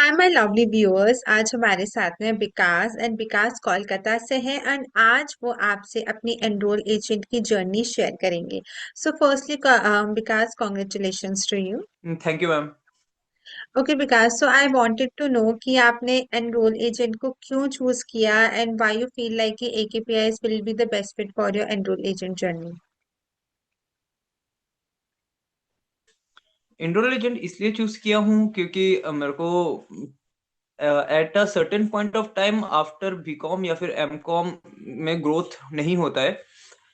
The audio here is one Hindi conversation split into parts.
Hi my lovely viewers. आज हमारे साथ में विकास एंड विकास कोलकाता से है एंड आज वो आपसे अपनी एनरोल एजेंट की जर्नी शेयर करेंगे। So firstly Vikas, congratulations to you. Thank you ma'am. Okay Vikas, so I wanted to know कि आपने एनरोल एजेंट को क्यों चूज किया and why you feel like कि एकेपीआईज will be the best fit for your enrol agent journey. इंडोर एजेंट इसलिए चूज किया हूँ क्योंकि मेरे को at a certain point of time after BCom या फिर एमकॉम में ग्रोथ नहीं होता है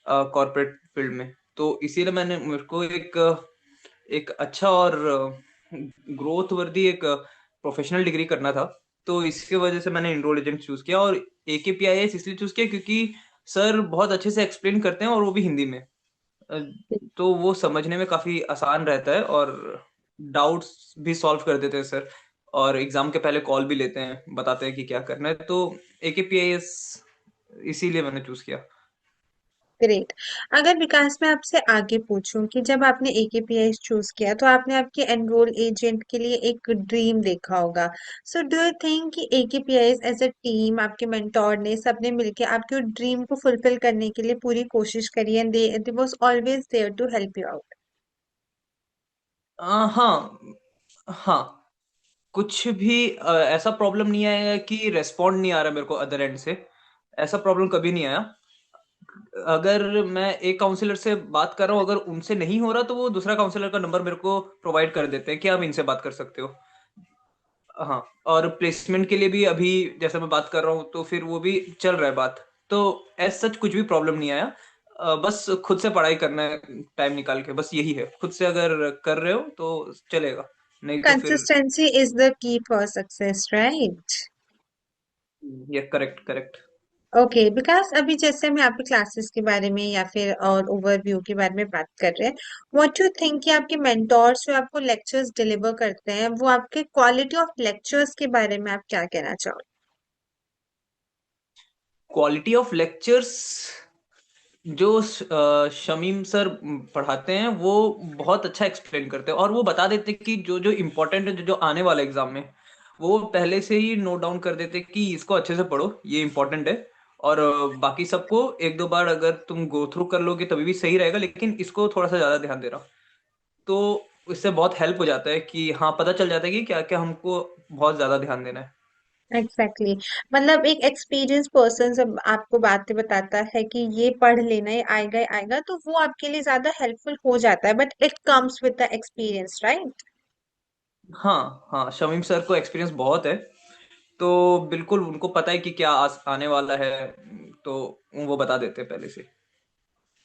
कॉर्पोरेट फील्ड में। तो इसीलिए मैंने मेरे को एक अच्छा और ग्रोथ वर्दी एक प्रोफेशनल डिग्री करना था। तो इसकी वजह से मैंने इनरोल एजेंट चूज किया और AKPIS इसलिए चूज किया क्योंकि सर बहुत अच्छे से एक्सप्लेन करते हैं और वो भी हिंदी में। अ, तो वो समझने में काफी आसान रहता है और डाउट्स भी सॉल्व कर देते हैं सर। और एग्जाम के पहले कॉल भी लेते हैं, बताते हैं कि क्या करना है। तो AKPIS इसीलिए मैंने चूज किया। ग्रेट। अगर विकास में आपसे आगे पूछूं कि जब आपने एकेपीआई चूज किया तो आपने आपके एनरोल एजेंट के लिए एक ड्रीम देखा होगा। सो डू यू थिंक कि एकेपीआई एज अ टीम, आपके मेंटोर ने सबने मिलके आपके ड्रीम को फुलफिल करने के लिए पूरी कोशिश करी and they was always there to help you out? हाँ। हाँ, कुछ भी ऐसा प्रॉब्लम नहीं आया कि रेस्पॉन्ड नहीं आ रहा मेरे को अदर एंड से। ऐसा प्रॉब्लम कभी नहीं आया। अगर मैं एक काउंसलर से बात कर रहा हूँ, अगर उनसे नहीं हो रहा तो वो दूसरा काउंसलर का नंबर मेरे को प्रोवाइड कर देते हैं कि आप इनसे बात कर सकते हो। हाँ, और प्लेसमेंट के लिए भी अभी जैसे मैं बात कर रहा हूँ तो फिर वो भी चल रहा है बात। तो एज सच कुछ भी प्रॉब्लम नहीं आया। बस खुद से पढ़ाई करना है टाइम निकाल के, बस यही है। खुद से अगर कर रहे हो तो चलेगा, नहीं तो फिर। Consistency is the key for success, right? ये करेक्ट करेक्ट। ओके, बिकॉज अभी जैसे हम यहाँ पे क्लासेस के बारे में या फिर और ओवरव्यू के बारे में बात कर रहे हैं, व्हाट यू थिंक कि आपके मेंटोर्स जो आपको लेक्चर्स डिलीवर करते हैं वो आपके क्वालिटी ऑफ लेक्चर्स के बारे में आप क्या कहना चाहोगे? क्वालिटी ऑफ लेक्चर्स जो शमीम सर पढ़ाते हैं वो बहुत अच्छा एक्सप्लेन करते हैं और वो बता देते हैं कि जो जो इम्पोर्टेंट है, जो जो आने वाला एग्जाम में वो पहले से ही नोट डाउन कर देते हैं कि इसको अच्छे से पढ़ो, ये इम्पोर्टेंट है। और बाकी सबको एक दो बार अगर तुम गो थ्रू कर लोगे तभी भी सही रहेगा, लेकिन इसको थोड़ा सा ज्यादा ध्यान देना। तो इससे बहुत हेल्प हो जाता है कि हाँ, पता चल जाता है कि क्या क्या हमको बहुत ज्यादा ध्यान देना है। Exactly exactly. मतलब एक एक्सपीरियंस पर्सन जब आपको बातें बताता है कि ये पढ़ लेना, ये आएगा ही आएगा, तो वो आपके लिए ज्यादा हेल्पफुल हो जाता है, but it comes with the experience, right? हाँ हाँ, शमीम सर को एक्सपीरियंस बहुत है। तो बिल्कुल उनको पता है कि क्या आने वाला है। तो वो बता देते हैं पहले से।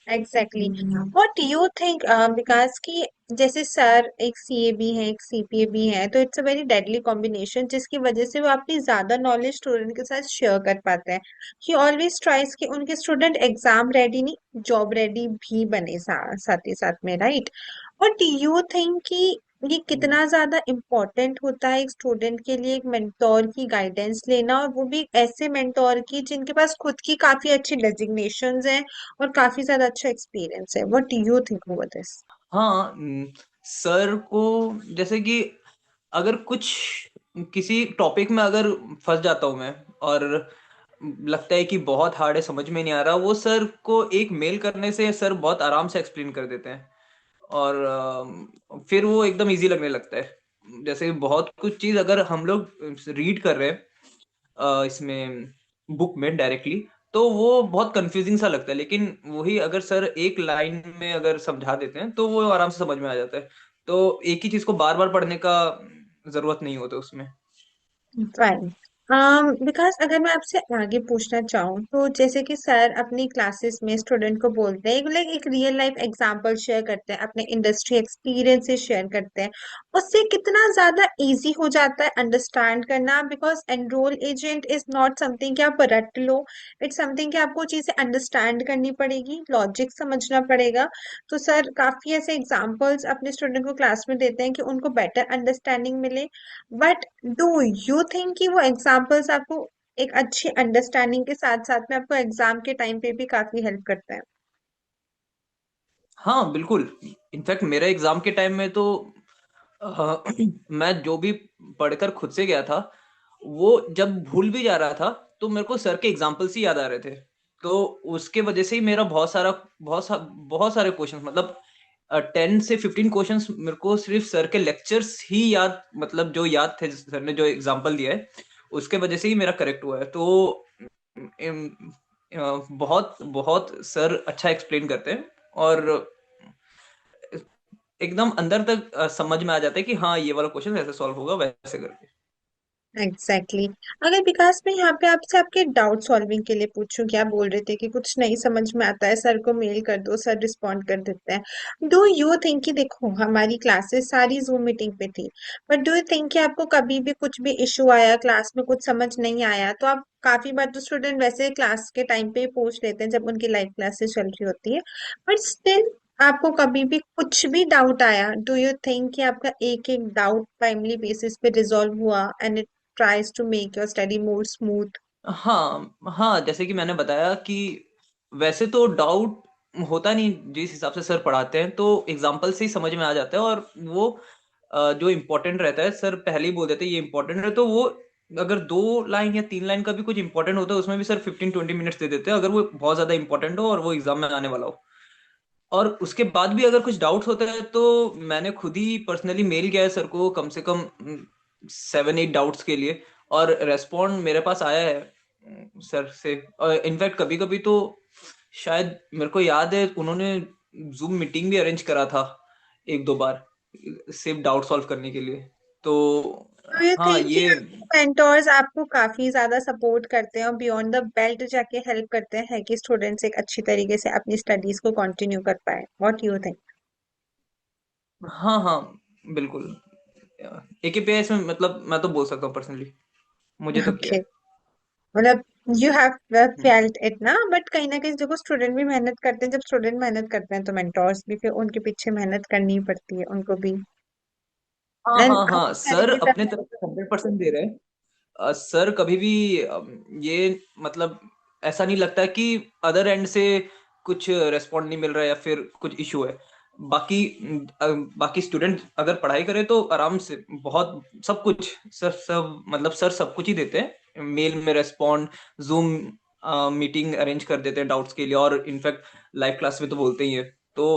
एग्जैक्टली। व्हाट यू थिंक विकास की, जैसे सर एक सीए भी है एक सीपीए भी है, तो it's a very deadly combination जिसकी वजह से वो अपनी ज्यादा नॉलेज स्टूडेंट के साथ शेयर कर पाते हैं। ही ऑलवेज ट्राइज कि उनके स्टूडेंट एग्जाम रेडी नहीं, जॉब रेडी भी बने साथ ही साथ में, राइट? व्हाट यू थिंक कि ये कितना ज्यादा इम्पोर्टेंट होता है एक स्टूडेंट के लिए एक मेंटोर की गाइडेंस लेना, और वो भी ऐसे मेंटोर की जिनके पास खुद की काफी अच्छी डेजिग्नेशंस हैं और काफी ज्यादा अच्छा एक्सपीरियंस है। What do you think over this? हाँ, सर को जैसे कि अगर कुछ किसी टॉपिक में अगर फंस जाता हूँ मैं और लगता है कि बहुत हार्ड है, समझ में नहीं आ रहा, वो सर को एक मेल करने से सर बहुत आराम से एक्सप्लेन कर देते हैं। और फिर वो एकदम इजी लगने लगता है। जैसे बहुत कुछ चीज अगर हम लोग रीड कर रहे हैं इसमें बुक में डायरेक्टली, तो वो बहुत कंफ्यूजिंग सा लगता है, लेकिन वही अगर सर एक लाइन में अगर समझा देते हैं तो वो आराम से समझ में आ जाता है। तो एक ही चीज को बार बार पढ़ने का जरूरत नहीं होता उसमें। फाइन। बिकॉज अगर मैं आपसे आगे पूछना चाहूँ तो जैसे कि सर अपनी क्लासेस में स्टूडेंट को बोलते हैं, लाइक एक रियल लाइफ एग्जांपल शेयर करते हैं, अपने इंडस्ट्री एक्सपीरियंसेस शेयर करते हैं, उससे कितना ज्यादा इजी हो जाता है अंडरस्टैंड करना। Because enrol agent is not something कि आप रट लो, इट्स समथिंग कि आपको चीजें अंडरस्टैंड करनी पड़ेगी, लॉजिक समझना पड़ेगा। तो सर काफी ऐसे एग्जांपल्स अपने स्टूडेंट को क्लास में देते हैं कि उनको बेटर अंडरस्टैंडिंग मिले। बट डू यू थिंक कि वो एग्जाम्पल्स आपको एक अच्छी अंडरस्टैंडिंग के साथ साथ में आपको एग्जाम के टाइम पे भी काफी हेल्प करते हैं? हाँ बिल्कुल। इनफैक्ट मेरे एग्जाम के टाइम में तो मैं जो भी पढ़कर खुद से गया था, वो जब भूल भी जा रहा था तो मेरे को सर के एग्जाम्पल्स ही याद आ रहे थे। तो उसके वजह से ही मेरा बहुत सारे क्वेश्चंस, मतलब 10 से 15 क्वेश्चंस मेरे को सिर्फ सर के लेक्चर्स ही याद, मतलब जो याद थे, सर ने जो एग्जाम्पल दिया है उसके वजह से ही मेरा करेक्ट हुआ है। तो बहुत बहुत सर अच्छा एक्सप्लेन करते हैं, और एकदम अंदर तक समझ में आ जाता है कि हाँ ये वाला क्वेश्चन ऐसे सॉल्व होगा वैसे करके। Exactly exactly. अगर विकास में यहाँ पे आपसे आपके डाउट सॉल्विंग के लिए पूछूं, क्या बोल रहे थे कि कुछ नहीं समझ में आता है, सर को मेल कर दो, सर रिस्पॉन्ड कर देते हैं। डू यू थिंक कि देखो हमारी क्लासेस सारी जूम मीटिंग पे थी, बट डू यू थिंक कि आपको कभी भी कुछ भी इशू आया, क्लास में कुछ समझ नहीं आया, तो आप काफी बार तो स्टूडेंट वैसे क्लास के टाइम पे ही पूछ लेते हैं जब उनकी लाइव क्लासेस चल रही होती है, बट स्टिल आपको कभी भी कुछ भी डाउट आया, डू यू थिंक कि आपका एक एक डाउट टाइमली बेसिस पे रिजॉल्व हुआ and tries to make your study more smooth? हाँ हाँ, जैसे कि मैंने बताया कि वैसे तो डाउट होता नहीं, जिस हिसाब से सर पढ़ाते हैं तो एग्जाम्पल से ही समझ में आ जाता है। और वो जो इम्पोर्टेंट रहता है सर पहले ही बोल देते हैं ये इम्पोर्टेंट है, तो वो अगर 2 लाइन या 3 लाइन का भी कुछ इंपॉर्टेंट होता है उसमें भी सर 15-20 मिनट्स दे देते हैं, अगर वो बहुत ज्यादा इंपॉर्टेंट हो और वो एग्जाम में आने वाला हो। और उसके बाद भी अगर कुछ डाउट्स होते हैं तो मैंने खुद ही पर्सनली मेल किया है सर को, कम से कम 7-8 डाउट्स के लिए, और रेस्पॉन्ड मेरे पास आया है सर से। इनफैक्ट कभी कभी तो शायद मेरे को याद है उन्होंने जूम मीटिंग भी अरेंज करा था 1-2 बार, सिर्फ डाउट सॉल्व करने के लिए। तो Do you हाँ think कि ये, मेंटोर्स आपको काफी ज्यादा सपोर्ट करते हैं और बियॉन्ड द बेल्ट जाके हेल्प करते हैं कि स्टूडेंट्स एक अच्छी तरीके से अपनी स्टडीज को कंटिन्यू कर पाए? What you think? हाँ हाँ, बिल्कुल। AKPIS में मतलब मैं तो बोल सकता हूँ पर्सनली, मुझे तो किया ओके, है। मतलब you have hmm. Felt it ना, बट कहीं ना कहीं देखो स्टूडेंट भी मेहनत करते हैं, जब स्टूडेंट मेहनत करते हैं तो मेंटोर्स भी फिर उनके पीछे मेहनत करनी ही पड़ती है उनको भी। हाँ एंड हाँ आप हाँ, सारे सर की अपने तरह। तरफ से 100% दे रहे हैं। सर कभी भी ये मतलब ऐसा नहीं लगता कि अदर एंड से कुछ रेस्पॉन्ड नहीं मिल रहा है या फिर कुछ इशू है। बाकी बाकी स्टूडेंट अगर पढ़ाई करे तो आराम से बहुत सब कुछ, सर सब मतलब सर सब कुछ ही देते हैं, मेल में रेस्पॉन्ड, जूम मीटिंग अरेंज कर देते हैं डाउट्स के लिए, और इनफैक्ट लाइव क्लास में तो बोलते ही है। तो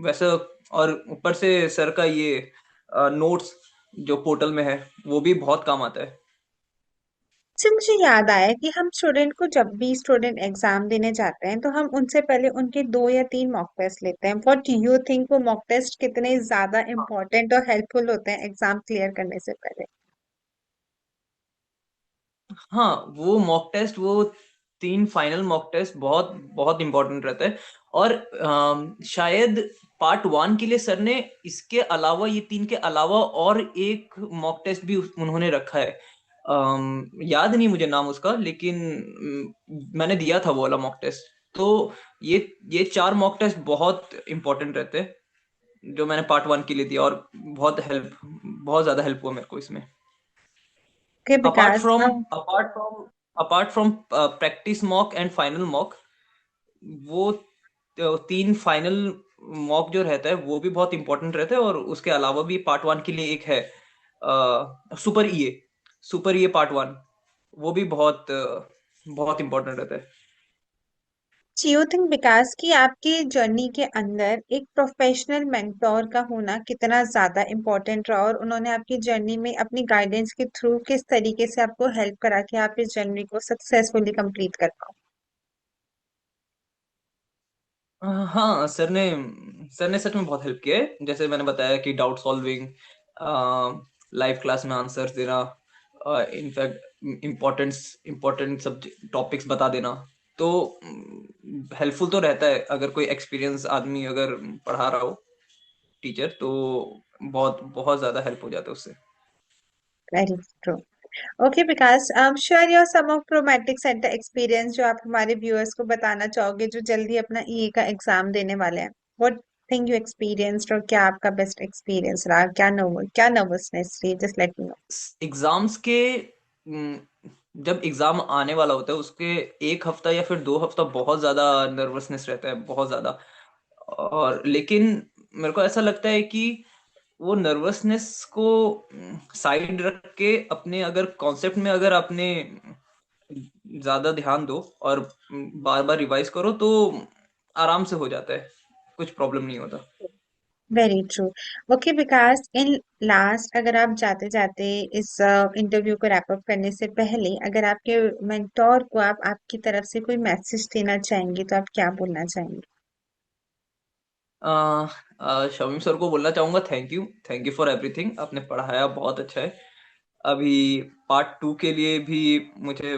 वैसे, और ऊपर से सर का ये नोट्स जो पोर्टल में है वो भी बहुत काम आता है। से मुझे याद आया कि हम स्टूडेंट को जब भी स्टूडेंट एग्जाम देने जाते हैं तो हम उनसे पहले उनके 2 या 3 मॉक टेस्ट लेते हैं। व्हाट यू थिंक वो मॉक टेस्ट कितने ज्यादा इंपॉर्टेंट और हेल्पफुल होते हैं एग्जाम क्लियर करने से पहले? हाँ, वो मॉक टेस्ट, वो 3 फाइनल मॉक टेस्ट बहुत बहुत इंपॉर्टेंट रहता है। और शायद पार्ट 1 के लिए सर ने इसके अलावा, ये 3 के अलावा और एक मॉक टेस्ट भी उन्होंने रखा है। याद नहीं मुझे नाम उसका, लेकिन मैंने दिया था वो वाला मॉक टेस्ट। तो ये ये 4 मॉक टेस्ट बहुत इंपॉर्टेंट रहते हैं जो मैंने पार्ट 1 के लिए दिया, और बहुत ज्यादा हेल्प हुआ मेरे को इसमें। Okay apart Vikas, from apart from apart from practice mock and final mock, वो 3 फाइनल मॉक जो रहता है वो भी बहुत इंपॉर्टेंट रहता है। और उसके अलावा भी पार्ट 1 के लिए एक है सुपर ईए पार्ट 1, वो भी बहुत इंपॉर्टेंट रहता है। यू थिंक विकास की आपके जर्नी के अंदर एक प्रोफेशनल मेंटोर का होना कितना ज्यादा इम्पोर्टेंट रहा, और उन्होंने आपकी जर्नी में अपनी गाइडेंस के थ्रू किस तरीके से आपको हेल्प करा कि आप इस जर्नी को सक्सेसफुली कंप्लीट कर पाओ? हाँ, सर ने सच में बहुत हेल्प किया है। जैसे मैंने बताया कि डाउट सॉल्विंग, लाइव क्लास में आंसर्स देना, in fact important important subject topics बता देना। तो हेल्पफुल तो रहता है अगर कोई एक्सपीरियंस आदमी अगर पढ़ा रहा हो, टीचर, तो बहुत बहुत ज्यादा हेल्प हो जाता है उससे। Very true. Okay Vikas, share your some of traumatic centre experience जो आप हमारे व्यूअर्स को बताना चाहोगे जो जल्दी अपना ईए का एग्जाम देने वाले हैं। व्हाट थिंग यू एक्सपीरियंस्ड, और क्या आपका बेस्ट एक्सपीरियंस रहा, क्या नर्वसनेस रही, just let me know. Exams के न, जब एग्जाम आने वाला होता है उसके 1 हफ्ता या फिर 2 हफ्ता बहुत ज्यादा नर्वसनेस रहता है, बहुत ज्यादा। और लेकिन मेरे को ऐसा लगता है कि वो नर्वसनेस को साइड रख के अपने अगर कॉन्सेप्ट में अगर आपने ज्यादा ध्यान दो और बार बार रिवाइज करो तो आराम से हो जाता है, कुछ प्रॉब्लम नहीं होता। Very true. Okay Vikas, in last अगर आप जाते जाते इस इंटरव्यू को रैप अप करने से पहले अगर आपके मेंटोर को आप आपकी तरफ से कोई मैसेज देना चाहेंगे तो आप क्या बोलना चाहेंगे? शमीम सर को बोलना चाहूंगा, थैंक यू फॉर एवरीथिंग, आपने पढ़ाया बहुत अच्छा है। अभी पार्ट 2 के लिए भी मुझे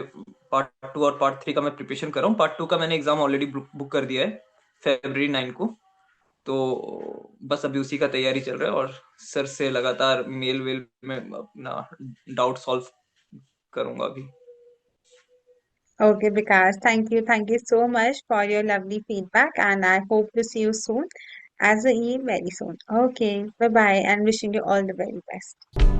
पार्ट 2 और पार्ट 3 का मैं प्रिपरेशन कर रहा हूँ। पार्ट 2 का मैंने एग्जाम ऑलरेडी बुक कर दिया है, February 9 को। तो बस अभी उसी का तैयारी चल रहा है और सर से लगातार मेल वेल में अपना डाउट सॉल्व करूंगा अभी। Okay, Vikas, thank you so much for your lovely feedback, and I hope to see you soon as a E very soon. Okay, bye bye, and wishing you all the very best.